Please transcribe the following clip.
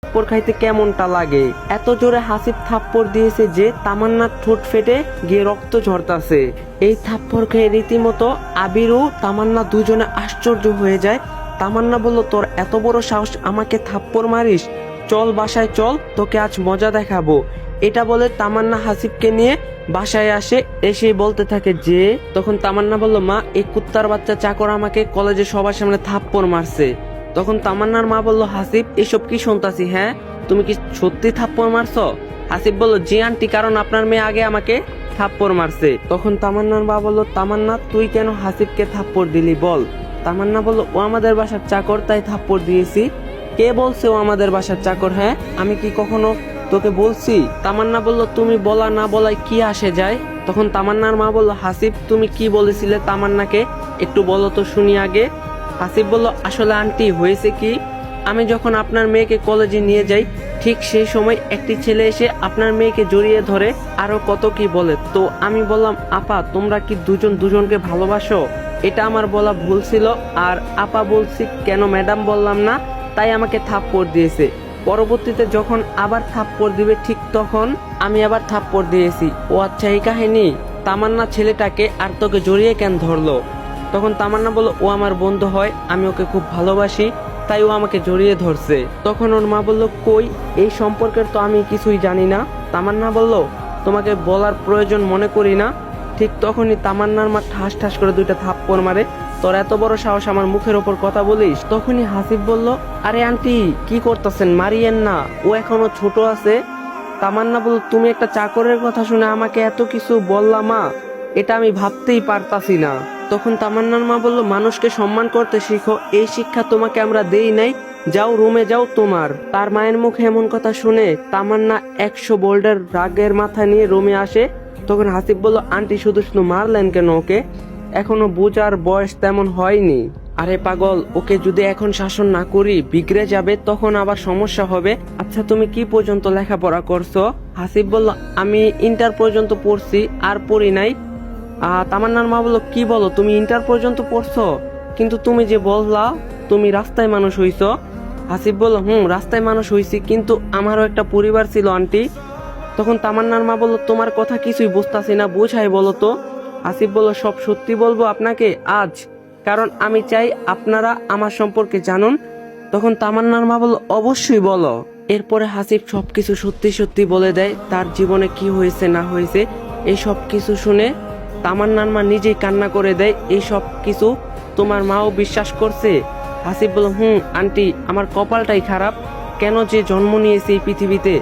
থাপ্পড় খাইতে কেমনটা লাগে। এত জোরে হাসিব থাপ্পড় দিয়েছে যে তামান্নার ঠোঁট ফেটে গিয়ে রক্ত ঝরতাছে। এই থাপ্পড় খেয়ে রীতিমতো আবির ও তামান্না দুজনে আশ্চর্য হয়ে যায়। তামান্না বলল, তোর এত বড় সাহস, আমাকে থাপ্পড় মারিস? চল বাসায় চল, তোকে আজ মজা দেখাবো। এটা বলে তামান্না হাসিবকে নিয়ে বাসায় আসে। এসে বলতে থাকে যে, তখন তামান্না বলল, মা, এই কুত্তার বাচ্চা চাকর আমাকে কলেজে সবার সামনে থাপ্পড় মারছে। তখন তামান্নার মা বলল, হাসিব, এসব কি শুনতাছি? হ্যাঁ, তুমি কি সত্যি থাপ্পড় মারছো? হাসিব বলল, জি আন্টি, কারণ আপনার মেয়ে আগে আমাকে থাপ্পড় মারছে। তখন তামান্নার মা বলল, তামান্না, তুই কেন হাসিবকে থাপ্পড় দিলি বল। তামান্না বলল, ও আমাদের বাসার চাকর, তাই থাপ্পড় দিয়েছি। কে বলছে ও আমাদের বাসার চাকর? হ্যাঁ, আমি কি কখনো তোকে বলছি? তামান্না বলল, তুমি বলা না বলায় কি আসে যায়। তখন তামান্নার মা বলল, হাসিব, তুমি কি বলেছিলে তামান্নাকে, একটু বলো তো শুনি আগে। হাসিব বলল, আসলে আন্টি, হয়েছে কি, আমি যখন আপনার মেয়েকে কলেজে নিয়ে যাই, ঠিক সেই সময় একটি ছেলে এসে আপনার মেয়েকে জড়িয়ে ধরে আরো কত কি বলে। তো আমি বললাম, আপা, তোমরা কি দুজন দুজনকে ভালোবাসো? এটা আমার বলা ভুল ছিল। আর আপা বলছি কেন ম্যাডাম বললাম না, তাই আমাকে থাপ্পড় দিয়েছে। পরবর্তীতে যখন আবার থাপ্পড় দিবে, ঠিক তখন আমি আবার থাপ্পড় দিয়েছি। ও আচ্ছা, এই কাহিনী। তামান্না ছেলেটাকে আর তোকে জড়িয়ে কেন ধরলো? তখন তামান্না বলল, ও আমার বন্ধু হয়, আমি ওকে খুব ভালোবাসি, তাই ও আমাকে জড়িয়ে ধরছে। তখন ওর মা বলল, কই, এই সম্পর্কের তো আমি কিছুই জানি না। তামান্না বলল, তোমাকে বলার প্রয়োজন মনে করি না। ঠিক তখনই তামান্নার মা ঠাস ঠাস করে দুইটা থাপ্পড় মারে। তোর এত বড় সাহস, আমার মুখের ওপর কথা বলিস? তখনই হাসিব বলল, আরে আন্টি, কি করতেছেন, মারিয়েন না, ও এখনো ছোট আছে। তামান্না বলল, তুমি একটা চাকরের কথা শুনে আমাকে এত কিছু বললা মা, এটা আমি ভাবতেই পারতাছি না। তখন তামান্নার মা বলল, মানুষকে সম্মান করতে শিখো, এই শিক্ষা তোমাকে আমরা দেই নাই, যাও রুমে যাও তোমার। তার মায়ের মুখে এমন কথা শুনে তামান্না 100 বোল্ডার রাগের মাথা নিয়ে রুমে আসে। তখন হাসিব বলল, আন্টি, শুধু শুধু মারলেন কেন ওকে? এখনো বুঝার বয়স তেমন হয়নি। আরে পাগল, ওকে যদি এখন শাসন না করি বিগড়ে যাবে, তখন আবার সমস্যা হবে। আচ্ছা, তুমি কি পর্যন্ত লেখাপড়া করছো? হাসিব বলল, আমি ইন্টার পর্যন্ত পড়ছি, আর পড়ি নাই। তামান্নার মা বলল, কি বলো, তুমি ইন্টার পর্যন্ত পড়ছো? কিন্তু তুমি যে বললা তুমি রাস্তায় মানুষ হইছো। হাসিব বলল, রাস্তায় মানুষ হইছি, কিন্তু আমারও একটা পরিবার ছিল আন্টি। তখন তামান্নার মা বলল, তোমার কথা কিছুই বুঝতাছি না, বুঝাই বলো তো। হাসিব বলল, সব সত্যি বলবো আপনাকে আজ, কারণ আমি চাই আপনারা আমার সম্পর্কে জানুন। তখন তামান্নার মা বলল, অবশ্যই বলো। এরপরে হাসিব সবকিছু সত্যি সত্যি বলে দেয়, তার জীবনে কি হয়েছে না হয়েছে। এই সব কিছু শুনে তামান্নার মা নিজেই কান্না করে দেয়। এই সব কিছু তোমার মাও বিশ্বাস করছে? হাসিব বলল, আন্টি, আমার কপালটাই খারাপ, কেন যে জন্ম নিয়েছি এই পৃথিবীতে।